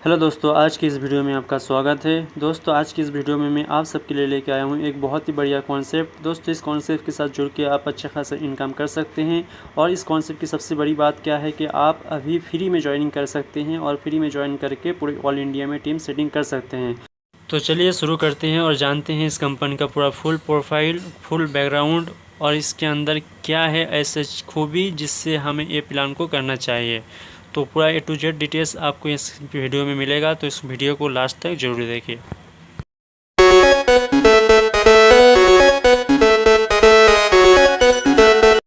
Hello दोस्तों, आज की इस वीडियो में आपका स्वागत है। दोस्तों, आज की इस वीडियो में मैं आप सबके लिए लेके आया हूँ एक बहुत ही बढ़िया कॉन्सेप्ट। दोस्तों, इस कॉन्सेप्ट के साथ जुड़ के आप अच्छा खासा इनकम कर सकते हैं। और इस कॉन्सेप्ट की सबसे बड़ी बात क्या है कि आप अभी फ्री में ज्वाइनिंग कर सकते हैं और फ्री में ज्वाइन करके पूरे ऑल इंडिया में टीम सेटिंग कर सकते हैं। तो चलिए शुरू करते हैं और जानते हैं इस कंपनी का पूरा फुल प्रोफाइल, फुल बैकग्राउंड और इसके अंदर क्या है ऐसे खूबी जिससे हमें ये प्लान को करना चाहिए। तो पूरा A to Z डिटेल्स आपको इस वीडियो में मिलेगा, तो इस वीडियो को लास्ट तक जरूर देखिए।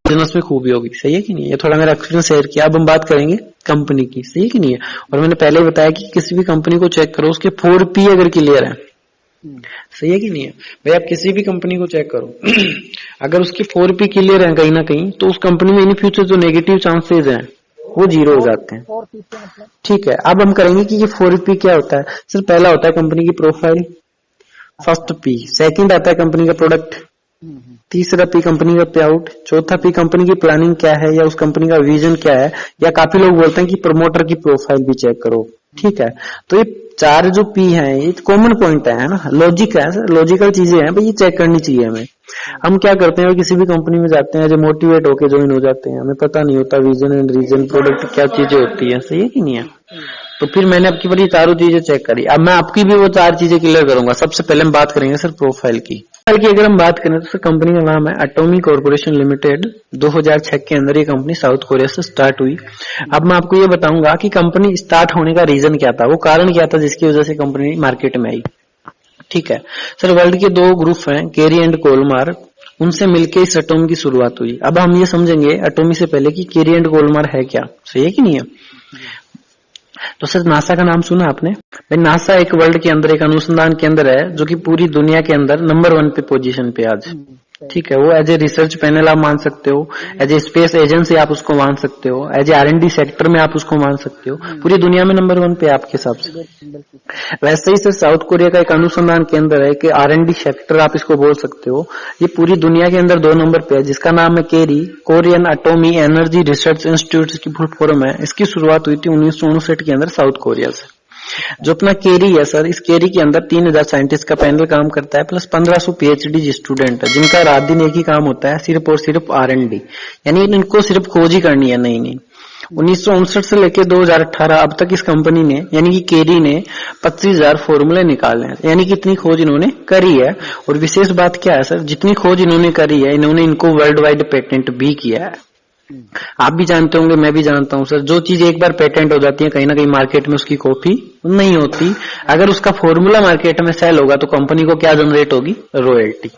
बिजनेस में खूबी होगी, सही है कि नहीं। ये थोड़ा मेरा एक्सपीरियंस शेयर किया। अब हम बात करेंगे कंपनी की, सही है कि नहीं है। और मैंने पहले ही बताया कि किसी भी कंपनी को चेक करो उसके 4P अगर क्लियर है, सही है कि नहीं है भाई। आप किसी भी कंपनी को चेक करो अगर उसकी 4P क्लियर है कहीं ना कहीं, तो उस कंपनी में इन फ्यूचर जो नेगेटिव चांसेस हैं वो जीरो हो जाते हैं। ठीक है, अब हम करेंगे कि ये 4P क्या होता है। सर, पहला होता है कंपनी की प्रोफाइल, फर्स्ट P। सेकंड आता है कंपनी का प्रोडक्ट, तीसरा P कंपनी का पे आउट, चौथा P कंपनी की प्लानिंग क्या है या उस कंपनी का विजन क्या है। या काफी लोग बोलते हैं कि प्रमोटर की प्रोफाइल भी चेक करो। ठीक है, तो ये चार जो P हैं ये कॉमन पॉइंट है ना, लॉजिक है, लॉजिकल चीजें हैं भाई, ये चेक करनी चाहिए हमें। हम क्या करते हैं, किसी भी कंपनी में जाते हैं जो मोटिवेट होके ज्वाइन हो जाते हैं, हमें पता नहीं होता विजन एंड रीजन, प्रोडक्ट क्या चीजें होती है, सही है कि नहीं है। तो फिर मैंने आपकी बार ये चारों चीजें चेक करी। अब मैं आपकी भी वो चार चीजें क्लियर करूंगा। सबसे पहले हम बात करेंगे सर प्रोफाइल की। अगर हम बात करें तो सर कंपनी का नाम है एटॉमी कॉर्पोरेशन लिमिटेड। 2006 के अंदर ये कंपनी साउथ कोरिया से स्टार्ट हुई। अब मैं आपको ये बताऊंगा कि कंपनी स्टार्ट होने का रीजन क्या था, वो कारण क्या था जिसकी वजह से कंपनी मार्केट में आई। ठीक है सर, वर्ल्ड के दो ग्रुप हैं, केरी एंड कोलमार, उनसे मिलकर इस एटॉमी की शुरुआत हुई। अब हम ये समझेंगे एटॉमी से पहले कि केरी एंड कोलमार है क्या, सही है कि नहीं है। तो सर नासा का नाम सुना आपने भाई। नासा एक वर्ल्ड के अंदर एक अनुसंधान केंद्र है जो कि पूरी दुनिया के अंदर नंबर 1 पे पोजीशन पे आज। ठीक है, वो एज ए रिसर्च पैनल आप मान सकते हो, एज ए स्पेस एजेंसी आप उसको मान सकते हो, एज ए R&D सेक्टर में आप उसको मान सकते हो। पूरी दुनिया में नंबर 1 पे आपके हिसाब से। वैसे ही सर साउथ कोरिया का एक अनुसंधान केंद्र है कि R&D सेक्टर आप इसको बोल सकते हो। ये पूरी दुनिया के अंदर 2 नंबर पे है, जिसका नाम है KAERI, Korean atomic energy research institute की फुल फॉर्म है। इसकी शुरुआत हुई थी 1959 के अंदर साउथ कोरिया से। जो अपना केरी है सर, इस केरी के अंदर 3000 साइंटिस्ट का पैनल काम करता है, प्लस 1500 PhD स्टूडेंट है, जिनका रात दिन एक ही काम होता है, सिर्फ और सिर्फ R&D, यानी इनको सिर्फ खोज ही करनी है। नहीं 1959 से लेकर 2018 अब तक इस कंपनी ने यानी कि केरी ने 25,000 फॉर्मूले निकाले हैं, यानी कि इतनी खोज इन्होंने करी है। और विशेष बात क्या है सर, जितनी खोज इन्होंने करी है, इन्होंने इनको वर्ल्ड वाइड पेटेंट भी किया है। आप भी जानते होंगे, मैं भी जानता हूं सर, जो चीज एक बार पेटेंट हो जाती है कहीं ना कहीं मार्केट में उसकी कॉपी नहीं होती। अगर उसका फॉर्मूला मार्केट में सेल होगा तो कंपनी को क्या जनरेट होगी, रॉयल्टी।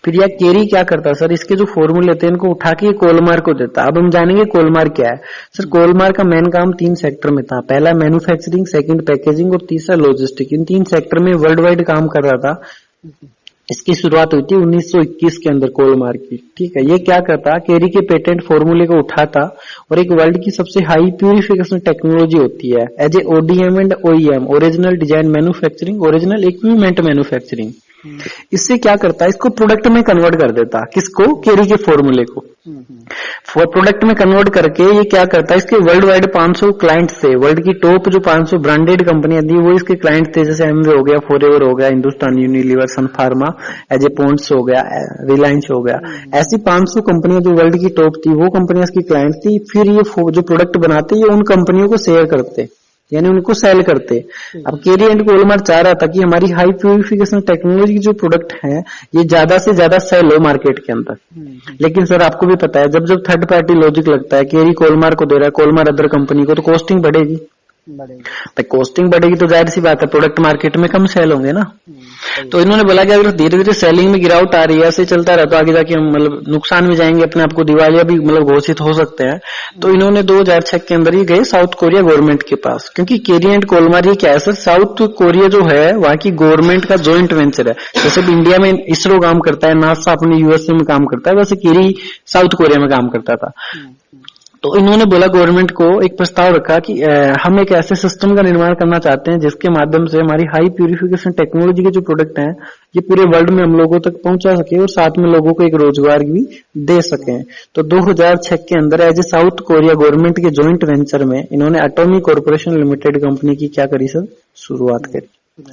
फिर यह केरी क्या करता है सर, इसके जो फॉर्मूले थे इनको उठा के कोलमार को देता। अब हम जानेंगे कोलमार क्या है। सर कोलमार का मेन काम 3 सेक्टर में था। पहला मैन्युफैक्चरिंग, सेकंड पैकेजिंग और तीसरा लॉजिस्टिक। इन 3 सेक्टर में वर्ल्ड वाइड काम कर रहा था। इसकी शुरुआत हुई थी 1921 के अंदर कोलमार की। ठीक है, ये क्या करता, केरी के पेटेंट फॉर्मूले को उठाता और एक वर्ल्ड की सबसे हाई प्यूरिफिकेशन टेक्नोलॉजी होती है as a ODM and OEM, original design manufacturing, original equipment manufacturing. इससे क्या करता है, इसको प्रोडक्ट में कन्वर्ट कर देता। किसको, केरी के फॉर्मूले को प्रोडक्ट में कन्वर्ट करके ये क्या करता है, इसके वर्ल्ड वाइड 500 क्लाइंट्स थे। वर्ल्ड की टॉप जो 500 ब्रांडेड कंपनियां थी वो इसके क्लाइंट थे, जैसे एमवे हो गया, फॉरएवर हो गया, Hindustan Unilever, Sun Pharma, as a Pond's हो गया, रिलायंस हो गया। ऐसी 500 कंपनियां जो वर्ल्ड की टॉप थी वो कंपनियां इसकी क्लाइंट थी। फिर ये जो प्रोडक्ट बनाते ये उन कंपनियों को शेयर करते, यानी उनको सेल करते। अब केरी एंड कोलमार चाह रहा था कि हमारी हाई प्यूरिफिकेशन टेक्नोलॉजी जो प्रोडक्ट है ये ज्यादा से ज्यादा सेल हो मार्केट के अंदर। लेकिन सर आपको भी पता है, जब जब थर्ड पार्टी लॉजिक लगता है, केरी कोलमार को दे रहा है, कोलमार अदर कंपनी को, तो कॉस्टिंग बढ़ेगी। तो कॉस्टिंग बढ़ेगी तो जाहिर सी बात है प्रोडक्ट मार्केट में कम सेल होंगे ना। तो इन्होंने बोला कि अगर धीरे धीरे सेलिंग में गिरावट आ रही है, ऐसे चलता रहा तो आगे जाके हम मतलब नुकसान में जाएंगे, अपने आप को दिवालिया भी मतलब घोषित हो सकते हैं। तो इन्होंने 2006 के अंदर ही गए साउथ कोरिया गवर्नमेंट के पास, क्योंकि केरी एंड कोलमार ये क्या है सर, साउथ कोरिया जो है वहां की गवर्नमेंट का जॉइंट वेंचर है। जैसे भी इंडिया में इसरो काम करता है, नासा अपने USA में काम करता है, वैसे केरी साउथ कोरिया में काम करता था। तो इन्होंने बोला गवर्नमेंट को एक प्रस्ताव रखा कि हम एक ऐसे सिस्टम का निर्माण करना चाहते हैं जिसके माध्यम से हमारी हाई प्यूरिफिकेशन टेक्नोलॉजी के जो प्रोडक्ट हैं ये पूरे वर्ल्ड में हम लोगों तक पहुंचा सके और साथ में लोगों को एक रोजगार भी दे सकें। तो 2006 के अंदर as a South Korea government के ज्वाइंट वेंचर में इन्होंने एटॉमिक कॉर्पोरेशन लिमिटेड कंपनी की क्या करी सर, शुरुआत करी।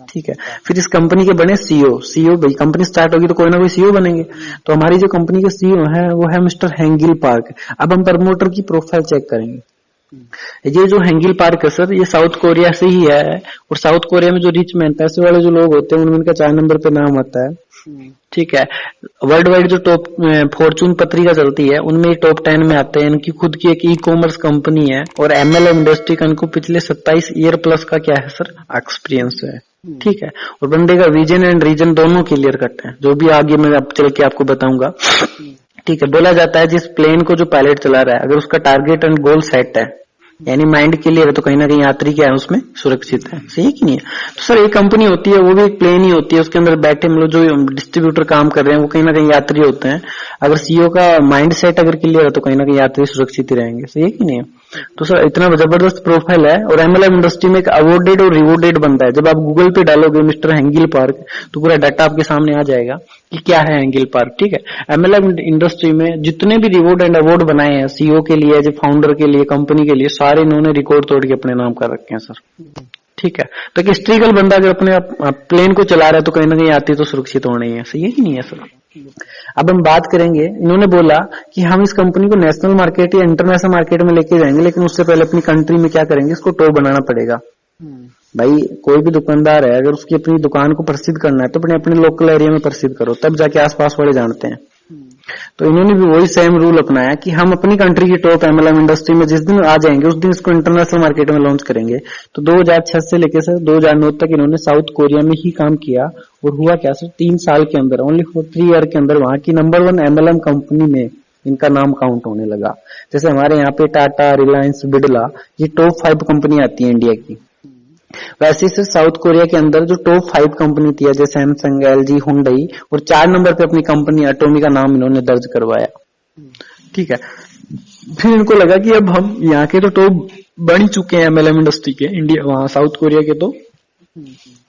ठीक है, फिर इस कंपनी के बने सीईओ भाई कंपनी स्टार्ट होगी तो कोई ना कोई सीईओ बनेंगे। तो हमारी जो कंपनी के सीईओ है वो है मिस्टर हेंगिल पार्क। अब हम प्रमोटर की प्रोफाइल चेक करेंगे। ये जो हेंगिल पार्क है सर ये साउथ कोरिया से ही है और साउथ कोरिया में जो रिच मैन पैसे वाले जो लोग होते हैं उनमें इनका 4 नंबर पे नाम आता है। ठीक है, वर्ल्ड वाइड जो टॉप फॉर्चून पत्रिका चलती है उनमें टॉप 10 में आते हैं। इनकी खुद की एक ई कॉमर्स कंपनी है और एमएलएम इंडस्ट्री का इनको पिछले 27 ईयर प्लस का क्या है सर, एक्सपीरियंस है। ठीक है, और बंदे का विजन एंड रीजन दोनों क्लियर कट है, जो भी आगे मैं अब चल के आपको बताऊंगा। ठीक है, बोला जाता है जिस प्लेन को जो पायलट चला रहा है अगर उसका टारगेट एंड गोल सेट है यानी माइंड क्लियर है तो कहीं ना कहीं यात्री क्या है उसमें सुरक्षित है। सही है कि नहीं है? तो सर एक कंपनी होती है वो भी एक प्लेन ही होती है, उसके अंदर बैठे मतलब जो डिस्ट्रीब्यूटर काम कर रहे हैं वो कहीं ना कहीं यात्री होते हैं। अगर सीईओ का माइंड सेट अगर क्लियर है तो कहीं ना कहीं यात्री सुरक्षित ही रहेंगे। सही है कि नहीं है? तो सर इतना जबरदस्त प्रोफाइल है और एमएलएम इंडस्ट्री में एक अवॉर्डेड और रिवॉर्डेड बनता है। जब आप गूगल पे डालोगे मिस्टर हेंगिल पार्क तो पूरा डाटा आपके सामने आ जाएगा कि क्या है हेंगिल पार्क। ठीक है, एमएलएम इंडस्ट्री में जितने भी रिवॉर्ड एंड अवार्ड बनाए हैं सीईओ के लिए, जो फाउंडर के लिए, कंपनी के लिए, सारे इन्होंने रिकॉर्ड तोड़ के अपने नाम कर रखे हैं सर। ठीक है, तो एक हिस्ट्रिकल बंदा अगर अपने प्लेन को चला रहा है तो कहीं ना कहीं यात्री तो सुरक्षित होना ही है। सही है कि नहीं है सर? अब हम बात करेंगे, इन्होंने बोला कि हम इस कंपनी को नेशनल मार्केट या इंटरनेशनल मार्केट में लेके जाएंगे लेकिन उससे पहले अपनी कंट्री में क्या करेंगे, इसको टॉप बनाना पड़ेगा। भाई कोई भी दुकानदार है अगर उसकी अपनी दुकान को प्रसिद्ध करना है तो अपने अपने लोकल एरिया में प्रसिद्ध करो, तब जाके आसपास वाले जानते हैं। तो इन्होंने भी वही सेम रूल अपनाया कि हम अपनी कंट्री की टॉप एमएलएम इंडस्ट्री में जिस दिन आ जाएंगे उस दिन इसको इंटरनेशनल मार्केट में लॉन्च करेंगे। तो 2006 से लेकर सर 2009 तक इन्होंने साउथ कोरिया में ही काम किया और हुआ क्या सर, 3 साल के अंदर, ओनली फॉर 3 ईयर के अंदर वहां की नंबर 1 एमएलएम कंपनी में इनका नाम काउंट होने लगा। जैसे हमारे यहाँ पे टाटा, रिलायंस, बिड़ला, ये टॉप 5 कंपनी आती है इंडिया की। वैसे से साउथ कोरिया के अंदर जो टॉप 5 कंपनी थी जैसे सैमसंग, एलजी, हुंडई और 4 नंबर पे अपनी कंपनी एटॉमी का नाम इन्होंने दर्ज करवाया। ठीक है, फिर इनको लगा कि अब हम यहाँ के तो टॉप बन चुके हैं एमएलएम इंडस्ट्री के इंडिया, वहां साउथ कोरिया के, तो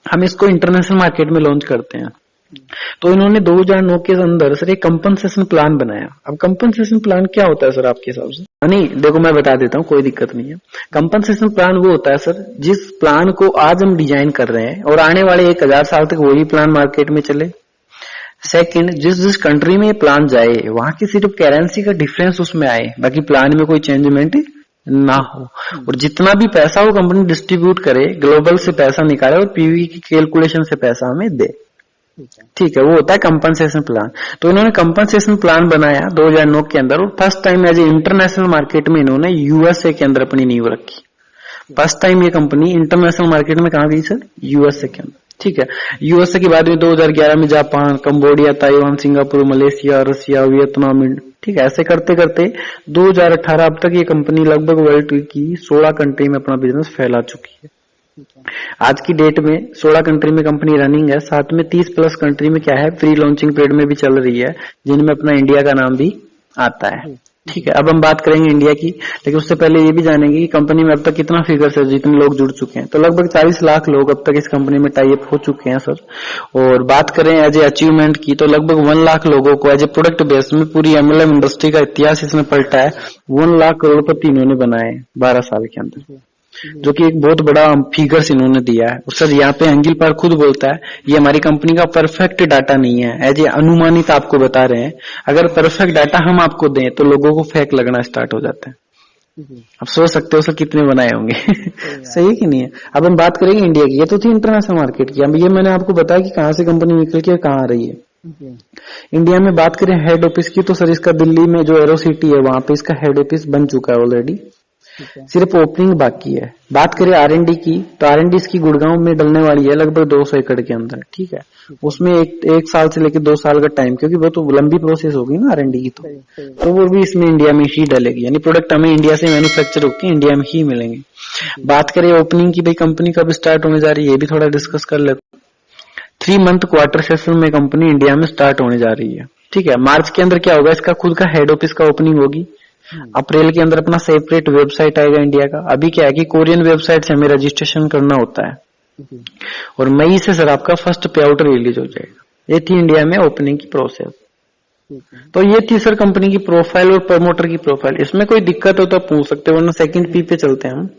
हम इसको इंटरनेशनल मार्केट में लॉन्च करते हैं। तो इन्होंने 2009 के अंदर सर एक कंपनसेशन प्लान बनाया। अब कंपनसेशन प्लान क्या होता है सर आपके हिसाब से? नहीं देखो मैं बता देता हूँ, कोई दिक्कत नहीं है। कंपनसेशन प्लान वो होता है सर जिस प्लान को आज हम डिजाइन कर रहे हैं और आने वाले 1000 साल तक वही प्लान मार्केट में चले। सेकंड, जिस कंट्री में ये प्लान जाए वहां की सिर्फ करेंसी का डिफरेंस उसमें आए, बाकी प्लान में कोई चेंजमेंट ना हो। और जितना भी पैसा वो कंपनी डिस्ट्रीब्यूट करे ग्लोबल से पैसा निकाले और पीवी की कैलकुलेशन से पैसा हमें दे। ठीक है, वो होता है कंपनसेशन प्लान। तो इन्होंने कंपनसेशन प्लान बनाया 2009 के अंदर और first time as a international market में इन्होंने यूएसए के अंदर अपनी नींव रखी। फर्स्ट टाइम ये कंपनी इंटरनेशनल मार्केट में कहां गई सर? यूएसए के अंदर। ठीक है, यूएसए के बाद में 2011 में Japan, Cambodia, Taiwan, Singapore, Malaysia, Russia, Vietnam. ठीक है, ऐसे करते करते 2018 अब तक ये कंपनी लगभग वर्ल्ड की 16 कंट्री में अपना बिजनेस फैला चुकी है। आज की डेट में 16 कंट्री में कंपनी रनिंग है, साथ में 30 प्लस कंट्री में क्या है प्री लॉन्चिंग पीरियड में भी चल रही है, जिनमें अपना इंडिया का नाम भी आता है। ठीक है, अब हम बात करेंगे इंडिया की, लेकिन उससे पहले ये भी जानेंगे कि कंपनी में अब तक कितना फिगर्स है, जितने लोग जुड़ चुके हैं। तो लगभग 40 लाख लोग अब तक इस कंपनी में टाई अप हो चुके हैं सर। और बात करें एज ए अचीवमेंट की तो लगभग 1 लाख लोगों को एज ए प्रोडक्ट बेस में पूरी एमएलएम इंडस्ट्री का इतिहास इसमें पलटा है। 1 लाख करोड़पति इन्होंने बनाए 12 साल के अंदर, जो कि एक बहुत बड़ा फिगर्स इन्होंने दिया है। और सर यहाँ पे हेंगिल पार्क खुद बोलता है ये हमारी कंपनी का परफेक्ट डाटा नहीं है, एज ए अनुमानित आपको बता रहे हैं। अगर परफेक्ट डाटा हम आपको दें तो लोगों को फेक लगना स्टार्ट हो जाता है। अब सोच सकते हो सर कितने बनाए होंगे। सही है कि नहीं है? अब हम बात करेंगे इंडिया की, ये तो थी इंटरनेशनल मार्केट की। अब ये मैंने आपको बताया कि कहाँ से कंपनी निकल के कहाँ आ रही है। इंडिया में बात करें हेड ऑफिस की तो सर इसका दिल्ली में जो एरो सिटी है वहां पे इसका हेड ऑफिस बन चुका है ऑलरेडी, सिर्फ ओपनिंग बाकी है। बात करें आरएनडी की तो आरएनडी इसकी गुड़गांव में डलने वाली है लगभग 200 एकड़ के अंदर। ठीक है, उसमें एक साल से लेकर 2 साल का टाइम, क्योंकि वो तो लंबी प्रोसेस होगी ना आरएनडी की, तो वो भी इसमें इंडिया में ही डलेगी, यानी प्रोडक्ट हमें इंडिया से मैन्युफैक्चर होकर इंडिया में ही मिलेंगे। बात करें ओपनिंग की, भाई कंपनी कब स्टार्ट होने जा रही है ये भी थोड़ा डिस्कस कर लेते। 3 मंथ क्वार्टर सेशन में कंपनी इंडिया में स्टार्ट होने जा रही है। ठीक है, मार्च के अंदर क्या होगा, इसका खुद का हेड ऑफिस का ओपनिंग होगी। अप्रैल के अंदर अपना सेपरेट वेबसाइट आएगा इंडिया का। अभी क्या है कि कोरियन वेबसाइट से हमें रजिस्ट्रेशन करना होता है, और मई से सर आपका फर्स्ट पे आउट रिलीज हो जाएगा। ये थी इंडिया में ओपनिंग की प्रोसेस। तो ये थी सर कंपनी की प्रोफाइल और प्रमोटर की प्रोफाइल। इसमें कोई दिक्कत हो तो पूछ सकते हो, वरना सेकंड पी पे चलते हैं हम।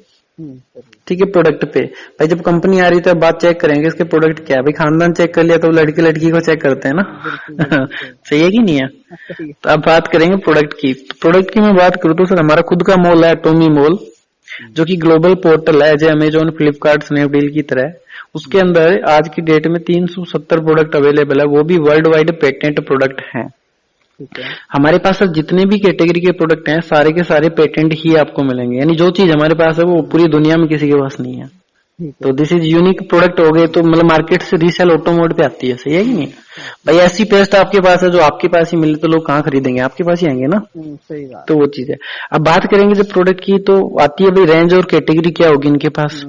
ठीक है, प्रोडक्ट पे भाई जब कंपनी आ रही है तो बात चेक करेंगे इसके प्रोडक्ट क्या है। भाई खानदान चेक कर लिया तो लड़के लड़की को चेक करते हैं ना। सही है कि नहीं है? तो अब बात करेंगे प्रोडक्ट की। तो प्रोडक्ट की मैं बात करूँ तो सर हमारा खुद का मॉल है एटोमी मॉल, जो कि ग्लोबल पोर्टल है, जैसे अमेजोन, फ्लिपकार्ट, स्नैपडील की तरह। उसके अंदर आज की डेट में 370 प्रोडक्ट अवेलेबल है, वो भी वर्ल्ड वाइड पेटेंट प्रोडक्ट हैं। हमारे पास सर जितने भी कैटेगरी के प्रोडक्ट हैं सारे के सारे पेटेंट ही आपको मिलेंगे, यानी जो चीज हमारे पास है वो पूरी दुनिया में किसी के पास नहीं है। तो दिस इज यूनिक प्रोडक्ट हो गए, तो मतलब मार्केट से रीसेल ऑटो मोड पे आती है। सही है कि नहीं भाई? ऐसी पेस्ट आपके पास है जो आपके पास ही मिले तो लोग कहाँ खरीदेंगे, आपके पास ही आएंगे ना। सही बात। तो वो चीज है। अब बात करेंगे जब प्रोडक्ट की, तो आती है भाई रेंज और कैटेगरी क्या होगी इनके पास।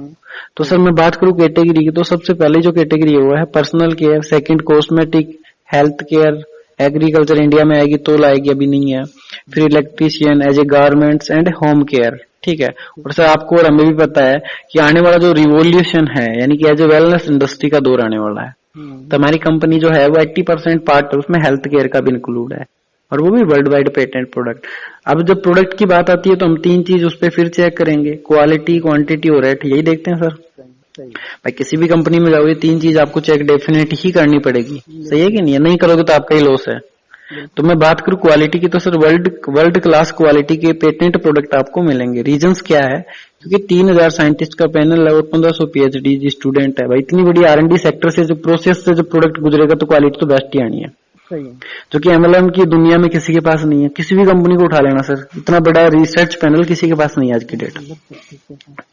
तो सर मैं बात करूं कैटेगरी की, तो सबसे पहले जो कैटेगरी है वो है personal care, second cosmetic, health care, agriculture India में आएगी तो लाएगी, अभी नहीं है। फिर electrician, as a garments and home care. ठीक है। और सर आपको और हमें भी पता है कि आने वाला जो रिवोल्यूशन है, यानी कि एज ए वेलनेस इंडस्ट्री का दौर आने वाला है। तो हमारी कंपनी जो है वो 80% पार्ट उसमें हेल्थ केयर का भी इंक्लूड है, और वो भी वर्ल्ड वाइड पेटेंट प्रोडक्ट। अब जब प्रोडक्ट की बात आती है तो हम तीन चीज उस पर फिर चेक करेंगे, क्वालिटी, क्वांटिटी और रेट। यही देखते हैं सर। भाई किसी भी कंपनी में जाओगे तीन चीज आपको चेक डेफिनेट ही करनी पड़ेगी। सही है कि नहीं? नहीं करोगे तो आपका ही लॉस है। तो मैं बात करूं क्वालिटी की, तो सर वर्ल्ड क्लास क्वालिटी के पेटेंट प्रोडक्ट आपको मिलेंगे। रीजंस क्या है? क्योंकि 3000 साइंटिस्ट का पैनल है और 1500 PhD स्टूडेंट है। भाई इतनी बड़ी R&D सेक्टर से जो प्रोसेस से जो प्रोडक्ट गुजरेगा तो क्वालिटी तो बेस्ट ही आनी है। जो कि MLM की दुनिया में किसी के पास नहीं है। किसी भी कंपनी को उठा लेना सर, इतना बड़ा रिसर्च पैनल किसी के पास नहीं है आज की डेट।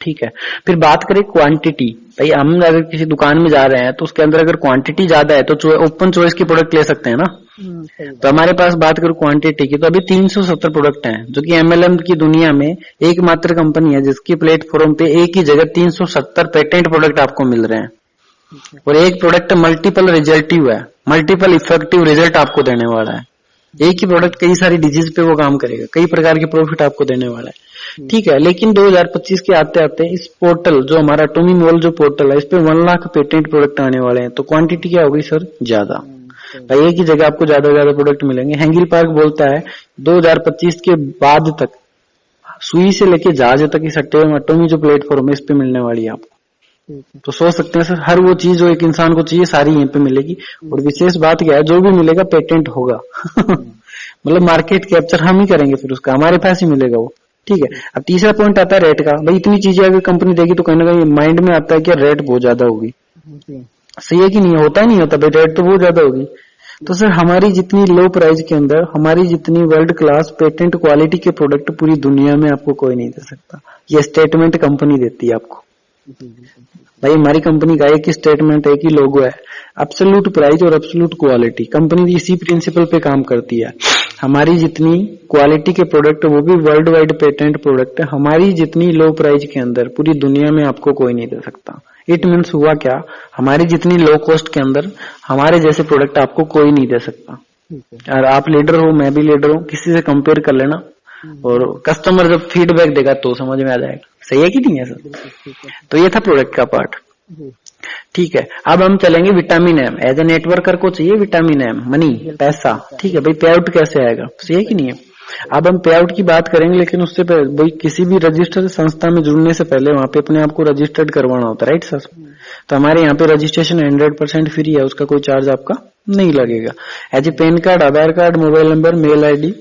ठीक है। फिर बात करें क्वांटिटी। भाई हम अगर किसी दुकान में जा रहे हैं तो उसके अंदर अगर क्वांटिटी ज्यादा है तो ओपन चॉइस के प्रोडक्ट ले सकते हैं ना। तो हमारे पास बात करूं क्वांटिटी की, तो अभी 370 प्रोडक्ट हैं, जो कि MLM की दुनिया में एकमात्र कंपनी है जिसकी प्लेटफॉर्म पे एक ही जगह 370 पेटेंट प्रोडक्ट आपको मिल रहे हैं। और एक प्रोडक्ट मल्टीपल रिजल्टिव है, मल्टीपल इफेक्टिव रिजल्ट आपको देने वाला है। एक ही प्रोडक्ट कई सारी डिजीज पे वो काम करेगा, कई प्रकार के प्रॉफिट आपको देने वाला है। ठीक है। लेकिन 2025 के आते आते इस पोर्टल जो हमारा एटोमी मॉल जो पोर्टल है, इस पे 1 लाख पेटेंट प्रोडक्ट आने वाले हैं। तो क्वांटिटी क्या होगी सर? ज्यादा। भाई एक ही जगह आपको ज्यादा ज्यादा प्रोडक्ट मिलेंगे। हैंगिल पार्क बोलता है 2025 के बाद तक सुई से लेके जहाज तक इस एटोमी जो प्लेटफॉर्म है इस पे मिलने वाली है आपको। तो सोच सकते हैं सर, हर वो चीज जो एक इंसान को चाहिए सारी यहीं पे मिलेगी। और विशेष बात क्या है, जो भी मिलेगा पेटेंट होगा। मतलब मार्केट कैप्चर हम ही करेंगे, फिर उसका हमारे पास ही मिलेगा वो। ठीक है। अब तीसरा पॉइंट आता है रेट का। भाई इतनी चीजें अगर कंपनी देगी तो कहीं ना कहीं माइंड में आता है कि रेट बहुत ज्यादा होगी। सही है कि नहीं? होता ही नहीं होता भाई, रेट तो बहुत ज्यादा होगी। तो सर हमारी जितनी लो प्राइस के अंदर हमारी जितनी वर्ल्ड क्लास पेटेंट क्वालिटी के प्रोडक्ट पूरी दुनिया में आपको कोई नहीं दे सकता। ये स्टेटमेंट कंपनी देती है आपको। भाई हमारी कंपनी का एक ही स्टेटमेंट, एक ही लोगो है, एब्सोल्यूट प्राइस और एब्सोल्यूट क्वालिटी। कंपनी इसी प्रिंसिपल पे काम करती है। हमारी जितनी क्वालिटी के प्रोडक्ट वो भी वर्ल्ड वाइड पेटेंट प्रोडक्ट है, हमारी जितनी लो प्राइस के अंदर पूरी दुनिया में आपको कोई नहीं दे सकता। इट मीन्स हुआ क्या, हमारी जितनी लो कॉस्ट के अंदर हमारे जैसे प्रोडक्ट आपको कोई नहीं दे सकता। और आप लीडर हो, मैं भी लीडर हूँ, किसी से कंपेयर कर लेना, और कस्टमर जब फीडबैक देगा तो समझ में आ जाएगा। सही है कि नहीं है सर? तो ये था प्रोडक्ट का पार्ट। ठीक है। अब हम चलेंगे vitamin M. As a networker को चाहिए विटामिन एम, मनी, पैसा। ठीक है भाई, पे आउट कैसे आएगा? सही है कि नहीं है? अब हम पे आउट की बात करेंगे, लेकिन उससे पहले भाई किसी भी रजिस्टर्ड संस्था में जुड़ने से पहले वहां पे अपने आप को रजिस्टर्ड करवाना होता है, राइट सर? तो हमारे यहाँ पे रजिस्ट्रेशन 100% फ्री है, उसका कोई चार्ज आपका नहीं लगेगा। As a pan card, Aadhaar card, mobile number, mail ID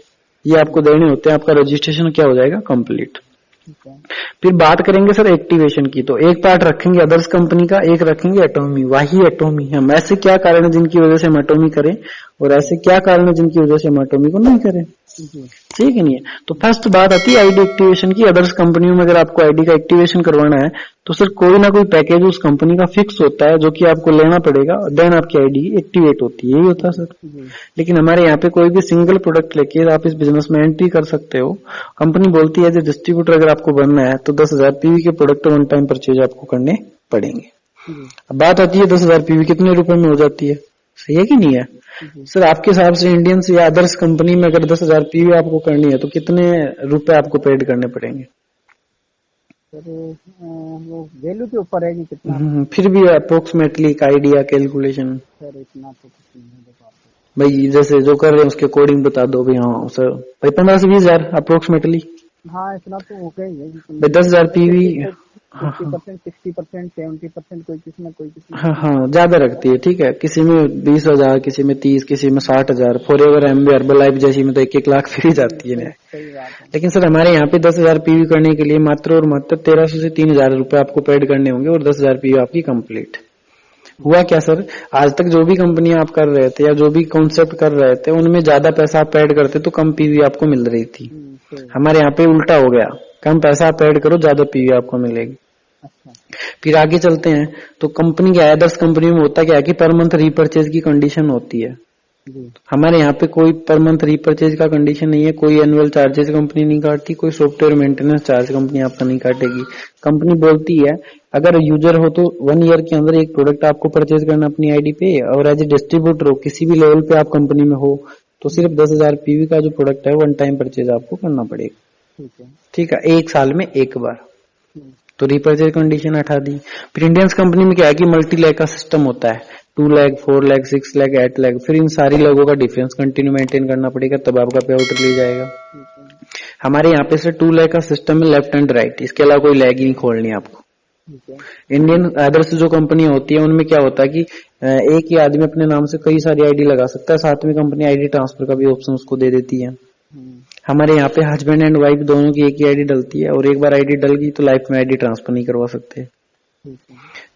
ये आपको देने होते हैं। आपका रजिस्ट्रेशन क्या हो जाएगा? कंप्लीट। फिर बात करेंगे सर एक्टिवेशन की, तो एक पार्ट रखेंगे अदर्स कंपनी का, एक रखेंगे एटोमी। वही एटोमी हम ऐसे क्या कारण है जिनकी वजह से हम एटोमी करें, और ऐसे क्या कारण है जिनकी वजह से हम एटोमी को नहीं करें। ठीक है नहीं है? तो फर्स्ट बात आती है आईडी एक्टिवेशन की। अदर्स कंपनियों में अगर आपको आईडी का एक्टिवेशन करवाना है तो सर कोई ना कोई पैकेज उस कंपनी का फिक्स होता है जो कि आपको लेना पड़ेगा, देन आपकी आईडी एक्टिवेट होती है। यही होता है सर। लेकिन हमारे यहाँ पे कोई भी सिंगल प्रोडक्ट लेके आप इस बिजनेस में एंट्री कर सकते हो। कंपनी बोलती है जो डिस्ट्रीब्यूटर अगर आपको बनना है तो 10,000 PV के प्रोडक्ट वन टाइम परचेज आपको करने पड़ेंगे। अब बात आती है 10,000 PV कितने रुपए में हो जाती है? सही है कि नहीं है? सर आपके हिसाब से इंडियंस या अदर्स कंपनी में अगर 10,000 पीवी आपको करनी है तो कितने रुपए आपको पेड करने पड़ेंगे? सर वो वैल्यू के ऊपर है कि कितना। फिर भी अप्रोक्सीमेटली एक आइडिया कैलकुलेशन। सर इतना तो कुछ नहीं है देखो आपको। भाई जैसे जो कर रहे हैं उसके कोडिंग बता दो भाई। हाँ सर भाई 15 से 20,000 अप्रोक्सीमेटली। हाँ इतना तो हो गया ही है भाई 10,000 पीवी। 50%, 60%, 70%, कोई किसी में कोई किसी में। हाँ हाँ ज्यादा रखती है, ठीक है। किसी में 20,000, किसी में 30, किसी में 60,000। For ever MB herbal life जैसी में तो 1-1 लाख फिर जाती है। सही बात है। लेकिन सर हमारे यहाँ पे 10,000 पीवी करने के लिए मात्र और मात्र 1300 से 3,000 रुपए आपको पेड करने होंगे और 10,000 पीवी आपकी कंप्लीट। हुआ क्या सर, आज तक जो भी कंपनी आप कर रहे थे या जो भी कॉन्सेप्ट कर रहे थे उनमें ज्यादा पैसा आप पेड करते तो कम पीवी आपको मिल रही थी। हमारे यहाँ पे उल्टा हो गया, कम पैसा आप पेड करो ज्यादा पीवी आपको मिलेगी। अच्छा। फिर आगे चलते हैं तो कंपनी क्या है, अदर्स कंपनी में होता क्या है कि पर मंथ रीपर्चेज की कंडीशन होती है। हमारे यहाँ पे कोई पर मंथ रीपर्चेज का कंडीशन नहीं है, कोई एनुअल चार्जेस कंपनी नहीं काटती, कोई सॉफ्टवेयर मेंटेनेंस चार्ज कंपनी आपका नहीं काटेगी। कंपनी बोलती है अगर यूजर हो तो 1 ईयर के अंदर एक प्रोडक्ट आपको परचेज करना अपनी आईडी पे, और एज ए डिस्ट्रीब्यूटर हो किसी भी लेवल पे आप कंपनी में हो तो सिर्फ 10,000 पीवी का जो प्रोडक्ट है 1 टाइम परचेज आपको करना पड़ेगा। ठीक है, 1 साल में 1 बार। तो रीपर्चेज कंडीशन हटा दी। फिर इंडियंस कंपनी में क्या है कि मल्टी लैग का सिस्टम होता है, 2 लाख, 4 लाख, 6 लाख, 8 लाख। फिर इन सारी लोगों का डिफरेंस कंटिन्यू मेंटेन करना पड़ेगा तब आपका पे आउट ले जाएगा। हमारे यहाँ पे से 2 लाख का सिस्टम है लेफ्ट एंड राइट, इसके अलावा कोई लैग ही नहीं खोलनी आपको। इंडियन अदर्स जो कंपनी होती है उनमें क्या होता है कि एक ही आदमी अपने नाम से कई सारी आईडी लगा सकता है, साथ में कंपनी आईडी ट्रांसफर का भी ऑप्शन उसको दे देती है। हमारे यहाँ पे हस्बैंड एंड वाइफ दोनों की एक ही आईडी डलती है और एक बार आईडी डल गई तो लाइफ में आईडी ट्रांसफर नहीं करवा सकते।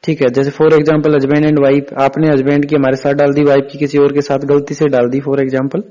ठीक है, जैसे for example husband and wife, आपने हस्बैंड की हमारे साथ डाल दी, वाइफ की किसी और के साथ गलती से डाल दी फॉर एग्जांपल।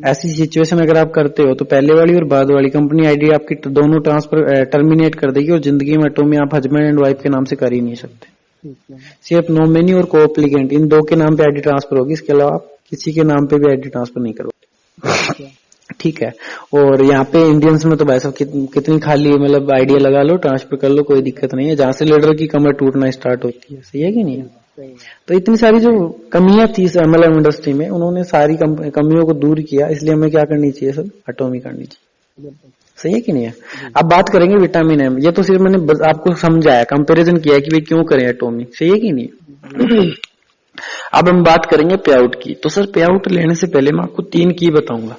ऐसी सिचुएशन अगर आप करते हो तो पहले वाली और बाद वाली कंपनी आईडी आपकी दोनों ट्रांसफर टर्मिनेट कर देगी और जिंदगी में ऑटो में आप हस्बैंड एंड वाइफ के नाम से कर ही नहीं सकते। सिर्फ नॉमिनी और कोएप्लीकेंट इन 2 के नाम पे आईडी ट्रांसफर होगी, इसके अलावा आप किसी के नाम पे भी आईडी ट्रांसफर नहीं करोगे। ठीक है, और यहाँ पे इंडियंस में तो भाई साहब कितनी खाली मतलब आइडिया लगा लो ट्रांसफर कर लो, कोई दिक्कत नहीं है। जहां से लीडर की कमर टूटना स्टार्ट होती है, सही है कि नहीं है? तो इतनी सारी जो कमियां थी एमएलएम इंडस्ट्री में उन्होंने सारी कमियों को दूर किया, इसलिए हमें क्या करनी चाहिए सर, एटॉमी करनी चाहिए। सही है कि नहीं है? अब बात करेंगे विटामिन एम, ये तो सिर्फ मैंने आपको समझाया, कंपेरिजन किया कि भाई क्यों करें एटॉमी, सही है कि नहीं। अब हम बात करेंगे पे आउट की। तो सर पे आउट लेने से पहले मैं आपको 3 की बताऊंगा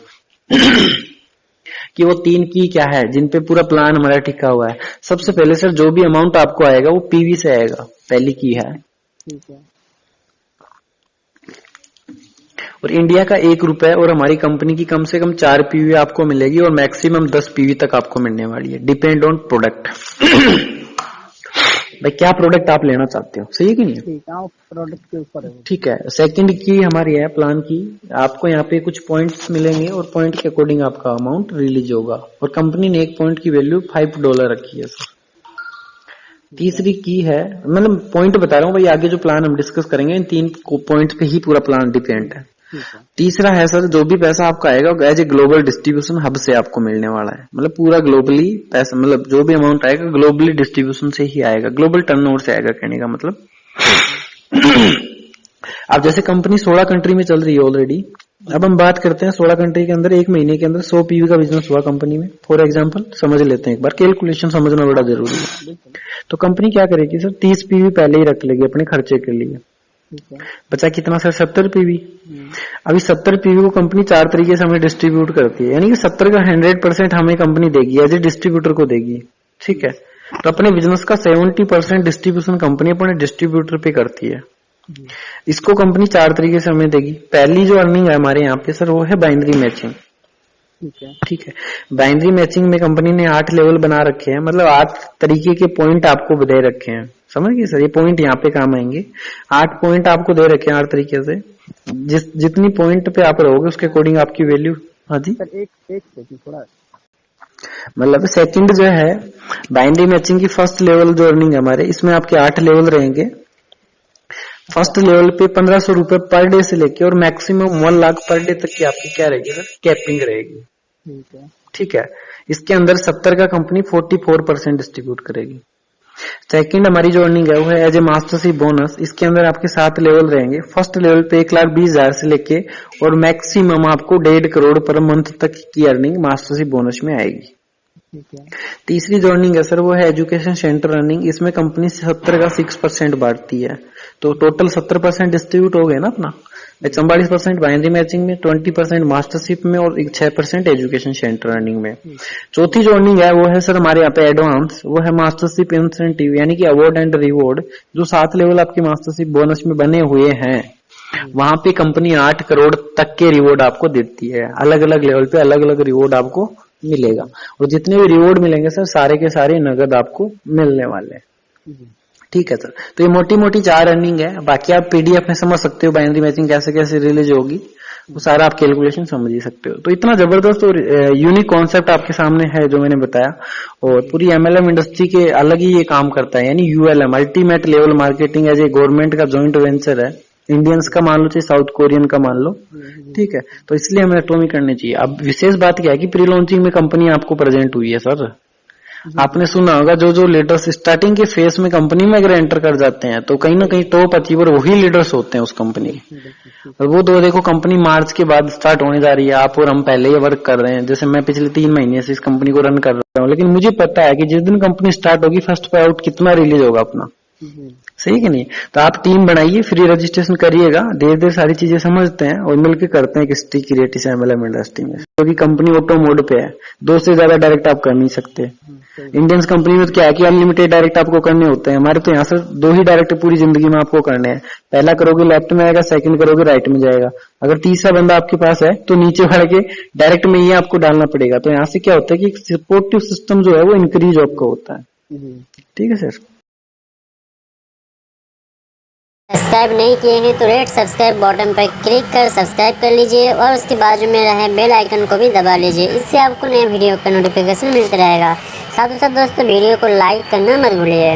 कि वो 3 की क्या है जिन पे पूरा प्लान हमारा टिका हुआ है। सबसे पहले सर जो भी अमाउंट आपको आएगा वो पीवी से आएगा, पहली की है। ठीक है। और इंडिया का 1 रुपए और हमारी कंपनी की कम से कम 4 पीवी आपको मिलेगी और मैक्सिमम 10 पीवी तक आपको मिलने वाली है, डिपेंड ऑन प्रोडक्ट। भाई क्या प्रोडक्ट आप लेना चाहते हो, सही है कि नहीं? ठीक है, प्रोडक्ट के ऊपर है। ठीक है, सेकंड की हमारी है प्लान की, आपको यहाँ पे कुछ पॉइंट्स मिलेंगे और पॉइंट के अकॉर्डिंग आपका अमाउंट रिलीज होगा और कंपनी ने 1 पॉइंट की वैल्यू $5 रखी है सर। तीसरी की है, मतलब पॉइंट बता रहा हूँ भाई, आगे जो प्लान हम डिस्कस करेंगे इन 3 पॉइंट पे ही पूरा प्लान डिपेंड है। तीसरा है सर जो भी पैसा आपका आएगा as a global distribution hub से आपको मिलने वाला है, मतलब पूरा ग्लोबली पैसा, मतलब जो भी अमाउंट आएगा ग्लोबली डिस्ट्रीब्यूशन से ही आएगा, ग्लोबल टर्नओवर से आएगा कहने का मतलब। अब जैसे कंपनी 16 कंट्री में चल रही है ऑलरेडी, अब हम बात करते हैं 16 कंट्री के अंदर 1 महीने के अंदर 100 पीवी का बिजनेस हुआ कंपनी में, फॉर एग्जांपल समझ लेते हैं एक बार, कैलकुलेशन समझना बड़ा जरूरी है। तो कंपनी क्या करेगी सर, 30 पीवी पहले ही रख लेगी अपने खर्चे के लिए। बचा कितना सर, 70 पीवी। अभी 70 पीवी को कंपनी 4 तरीके से हमें डिस्ट्रीब्यूट करती है, यानी कि 70 का 100% हमें कंपनी देगी, एज ए डिस्ट्रीब्यूटर को देगी। ठीक है, तो अपने बिजनेस का 70% डिस्ट्रीब्यूशन कंपनी अपने डिस्ट्रीब्यूटर पे करती है। इसको कंपनी 4 तरीके से हमें देगी। पहली जो अर्निंग है हमारे यहाँ पे सर वो है बाइनरी मैचिंग। ठीक है, बाइनरी मैचिंग में कंपनी ने 8 लेवल बना रखे हैं, मतलब 8 तरीके के पॉइंट आपको दे रखे हैं, समझ गए सर, ये पॉइंट यहाँ पे काम आएंगे। 8 पॉइंट आपको दे रखे हैं 8 तरीके से, जितनी पॉइंट पे आप रहोगे उसके अकॉर्डिंग आपकी वैल्यू। हाँ जी सर, एक सेकंड थोड़ा, मतलब सेकंड जो है बाइनरी मैचिंग की फर्स्ट लेवल जो अर्निंग है हमारे, इसमें आपके 8 लेवल रहेंगे। फर्स्ट लेवल पे 1500 रुपए पर डे से लेके और मैक्सिमम 1 लाख पर डे तक की आपकी क्या रहेगी सर, कैपिंग रहेगी। ठीक है, इसके अंदर 70 का कंपनी 44% डिस्ट्रीब्यूट करेगी। सेकंड हमारी जो अर्निंग है वो है एज ए मास्टरशिप बोनस। इसके अंदर आपके 7 लेवल रहेंगे। फर्स्ट लेवल पे 1,20,000 से लेके और मैक्सिमम आपको 1.5 करोड़ पर मंथ तक की अर्निंग मास्टरशिप बोनस में आएगी। ठीक है। तीसरी जो अर्निंग है सर वो है एजुकेशन सेंटर अर्निंग। इसमें कंपनी 70 का 6% बांटती है, तो टोटल 70% डिस्ट्रीब्यूट हो गए ना अपना। 44% बाइनरी मैचिंग में, 20% मास्टरशिप में और 6% एजुकेशन सेंटर अर्निंग में। चौथी जो अर्निंग है वो है सर हमारे यहाँ पे एडवांस, वो है मास्टरशिप इंसेंटिव यानी कि अवार्ड एंड रिवॉर्ड। जो 7 लेवल आपके मास्टरशिप बोनस में बने हुए हैं वहां पे कंपनी 8 करोड़ तक के रिवॉर्ड आपको देती है। अलग अलग लेवल पे अलग अलग रिवॉर्ड आपको मिलेगा और जितने भी रिवॉर्ड मिलेंगे सर सारे के सारे नगद आपको मिलने वाले हैं। ठीक है सर, तो ये मोटी मोटी 4 अर्निंग है। बाकी आप पीडीएफ में समझ सकते हो बाइनरी मैचिंग कैसे कैसे रिलीज होगी, वो सारा आप कैलकुलेशन समझ ही सकते हो। तो इतना जबरदस्त और यूनिक कॉन्सेप्ट आपके सामने है जो मैंने बताया, और पूरी एमएलएम इंडस्ट्री के अलग ही ये काम करता है। यानी ULM ultimate level marketing as a government का जॉइंट वेंचर है। इंडियंस का मान लो चाहे साउथ कोरियन का मान लो, ठीक है। तो इसलिए हमें एटॉमी करनी चाहिए। अब विशेष बात क्या है कि प्री लॉन्चिंग में कंपनी आपको प्रेजेंट हुई है सर। आपने सुना होगा जो लीडर्स स्टार्टिंग के फेस में कंपनी में अगर एंटर कर जाते हैं तो कहीं ना कहीं टॉप अचीवर वही लीडर्स होते हैं उस कंपनी के। और वो तो देखो कंपनी मार्च के बाद स्टार्ट होने जा रही है, आप और हम पहले ही वर्क कर रहे हैं। जैसे मैं पिछले 3 महीने से इस कंपनी को रन कर रहा हूँ, लेकिन मुझे पता है कि जिस दिन कंपनी स्टार्ट होगी फर्स्ट पे आउट कितना रिलीज होगा अपना, सही कि नहीं। तो आप टीम बनाइए, फ्री रजिस्ट्रेशन करिएगा, धीरे धीरे सारी चीजें समझते हैं और मिलकर करते हैं एक स्टिक क्रिएट इस एमएलएम इंडस्ट्री में, क्योंकि कंपनी ऑटो मोड पे है। 2 से ज्यादा डायरेक्ट आप कर नहीं सकते। इंडियंस कंपनी में तो क्या है कि अनलिमिटेड डायरेक्ट आपको करने होते हैं। हमारे तो यहाँ से 2 ही डायरेक्ट पूरी जिंदगी में आपको करने हैं। पहला करोगे लेफ्ट में आएगा, सेकंड करोगे राइट में जाएगा। अगर तीसरा बंदा आपके पास है तो नीचे बढ़ के डायरेक्ट में ही आपको डालना पड़ेगा। तो यहाँ से क्या होता है कि सपोर्टिव सिस्टम जो है वो इंक्रीज आपका होता है। ठीक है सर। सब्सक्राइब नहीं किए हैं तो रेड सब्सक्राइब बटन पर क्लिक कर सब्सक्राइब कर लीजिए और उसके बाजू में रहे बेल आइकन को भी दबा लीजिए। इससे आपको नए वीडियो का नोटिफिकेशन मिलता रहेगा। साथ ही साथ दोस्तों वीडियो को लाइक करना मत भूलिए।